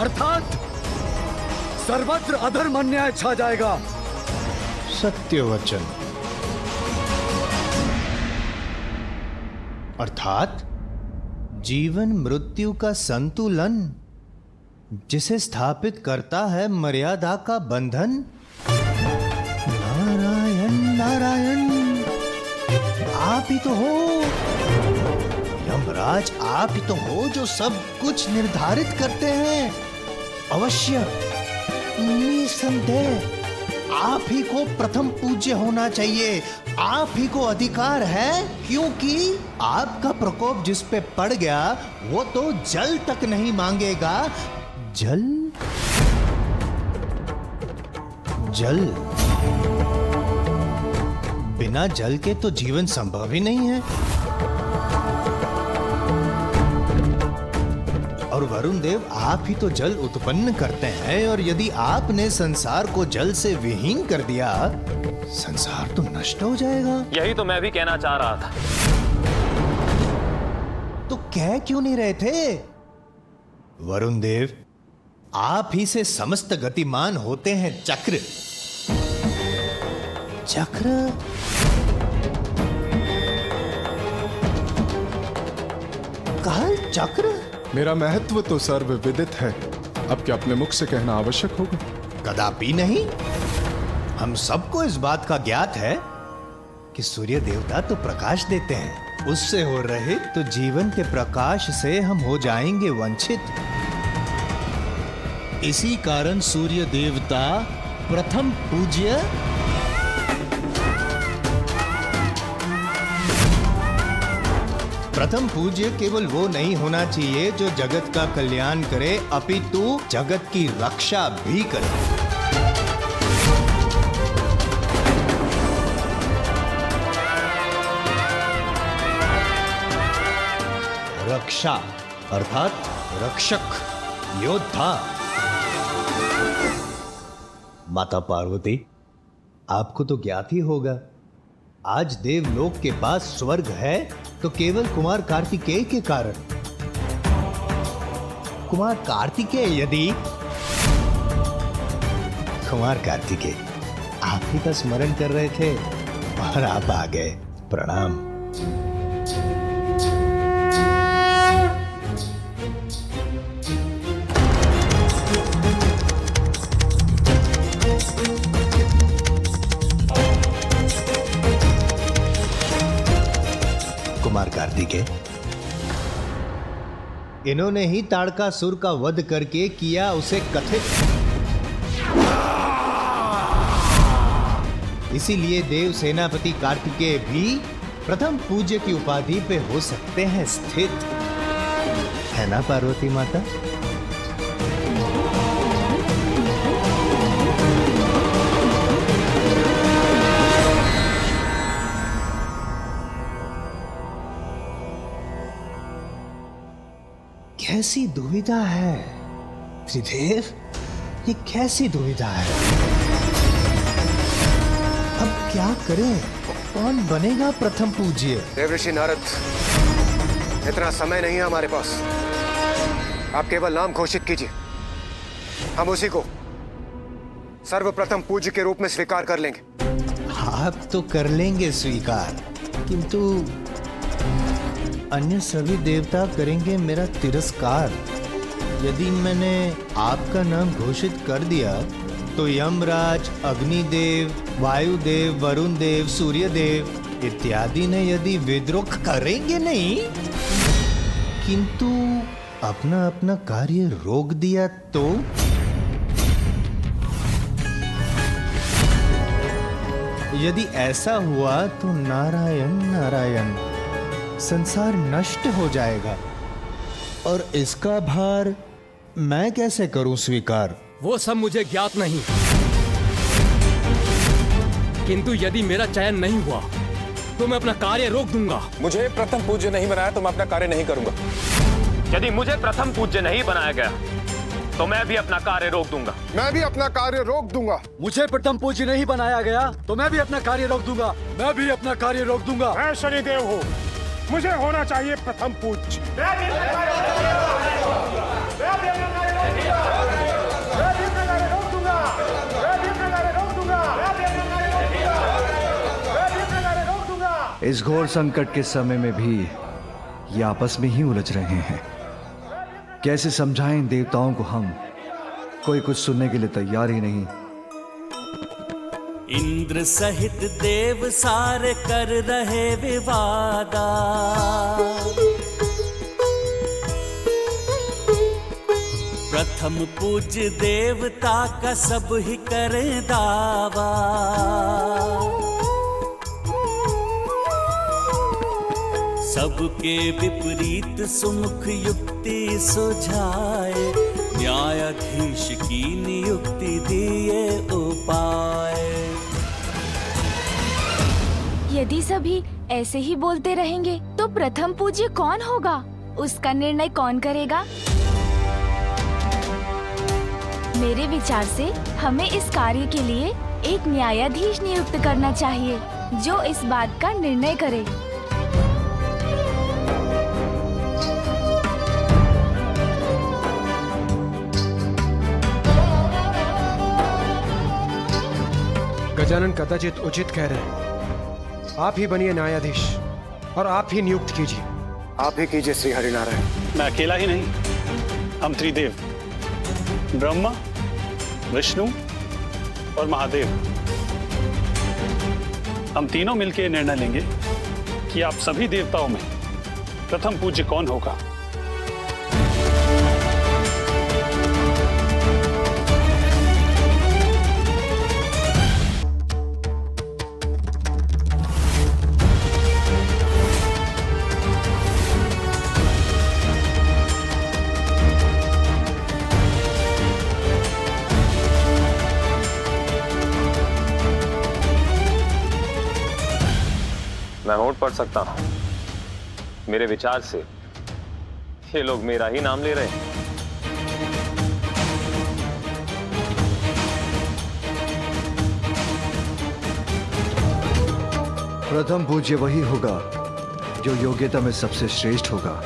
अर्थात सर्वत्र अधर्म अन्याय छा जाएगा। सत्य वचन। अर्थात जीवन मृत्यु का संतुलन, जिसे स्थापित करता है मर्यादा का बंधन। नारायण नारायण, आप ही तो हो यमराज, आप ही तो हो जो सब कुछ निर्धारित करते हैं। अवश्य निसंदेह आप ही को प्रथम पूज्य होना चाहिए। आप ही को अधिकार है, क्योंकि आपका प्रकोप जिस पे पड़ गया वो तो जल तक नहीं मांगेगा। जल जल, बिना जल के तो जीवन संभव ही नहीं है। और वरुण देव, आप ही तो जल उत्पन्न करते हैं, और यदि आपने संसार को जल से विहीन कर दिया, संसार तो नष्ट हो जाएगा। यही तो मैं भी कहना चाह रहा था। तो कह क्यों नहीं रहे थे? वरुण देव, आप ही से समस्त गतिमान होते हैं चक्र। चक्र काल चक्र? मेरा महत्व तो सर्वविदित है, अब क्या अपने मुख से कहना आवश्यक होगा? कदापि नहीं। हम सबको इस बात का ज्ञात है कि सूर्य देवता तो प्रकाश देते हैं, उससे हो रहे तो जीवन के प्रकाश से हम हो जाएंगे वंचित। इसी कारण सूर्य देवता प्रथम पूज्य, प्रथम पूज्य केवल वो नहीं होना चाहिए जो जगत का कल्याण करे, अपितु जगत की रक्षा भी करे। रक्षा अर्थात रक्षक, योद्धा। माता पार्वती, आपको तो ज्ञात ही होगा, आज देवलोक के पास स्वर्ग है तो केवल कुमार कार्तिकेय के कारण। कुमार कार्तिकेय यदि, कुमार कार्तिकेय आप ही का स्मरण कर रहे थे और आप आ गए। प्रणाम। कुमार कार्तिकेय, इन्होंने ही ताड़कासुर का वध करके किया उसे कथित। इसीलिए देव सेनापति कार्तिकेय भी प्रथम पूज्य की उपाधि पे हो सकते हैं स्थित, है ना पार्वती माता? कैसी दुविधा है त्रिदेव, ये कैसी दुविधा है? अब क्या करें? कौन बनेगा प्रथम पूज्य? देवऋषि नारद, इतना समय नहीं है हमारे पास। आप केवल नाम घोषित कीजिए, हम उसी को सर्वप्रथम पूज्य के रूप में स्वीकार कर लेंगे। आप तो कर लेंगे स्वीकार, किंतु अन्य सभी देवता करेंगे मेरा तिरस्कार। यदि मैंने आपका नाम घोषित कर दिया तो यमराज, अग्निदेव, वायुदेव, वरुण देव, सूर्यदेव इत्यादि ने यदि विद्रोह करेंगे नहीं, किंतु अपना अपना कार्य रोक दिया तो? यदि ऐसा हुआ तो नारायण नारायण, संसार नष्ट हो जाएगा, और इसका भार मैं कैसे करूं स्वीकार? वो सब मुझे ज्ञात नहीं, किंतु यदि मेरा चयन नहीं हुआ तो मैं अपना कार्य रोक दूंगा। मुझे प्रथम पूज्य नहीं बनाया तो मैं अपना कार्य नहीं करूंगा। यदि मुझे प्रथम पूज्य नहीं बनाया गया तो मैं भी अपना कार्य रोक दूंगा। मैं भी अपना कार्य रोक दूंगा। मुझे प्रथम पूज्य नहीं बनाया गया तो मैं भी अपना कार्य रोक दूंगा। मैं भी अपना कार्य रोक दूंगा। मैं शनिदेव हूँ, मुझे होना चाहिए प्रथम पूज्य। इस घोर संकट के समय में भी ये आपस में ही उलझ रहे हैं। कैसे समझाएं देवताओं को हम? कोई कुछ सुनने के लिए तैयार ही नहीं। इंद्र सहित देव सारे कर रहे विवादा, प्रथम पूज्य देवता का सब ही करे दावा। सबके विपरीत सुमुख युक्ति सुझाए, न्यायाधीश की नियुक्ति दिए उपाय। यदि सभी ऐसे ही बोलते रहेंगे तो प्रथम पूज्य कौन होगा? उसका निर्णय कौन करेगा? मेरे विचार से हमें इस कार्य के लिए एक न्यायाधीश नियुक्त करना चाहिए जो इस बात का निर्णय करे। गजानन कदाचित उचित कह रहे हैं। आप ही बनिए न्यायाधीश और आप ही नियुक्त कीजिए। आप ही कीजिए श्री हरिनारायण। मैं अकेला ही नहीं, हम त्रिदेव ब्रह्मा, विष्णु और महादेव, हम तीनों मिलकर निर्णय लेंगे कि आप सभी देवताओं में प्रथम पूज्य कौन होगा। मैं होठ पढ़ सकता हूं। मेरे विचार से ये लोग मेरा ही नाम ले रहे हैं। प्रथम पूज्य वही होगा जो योग्यता में सबसे श्रेष्ठ होगा।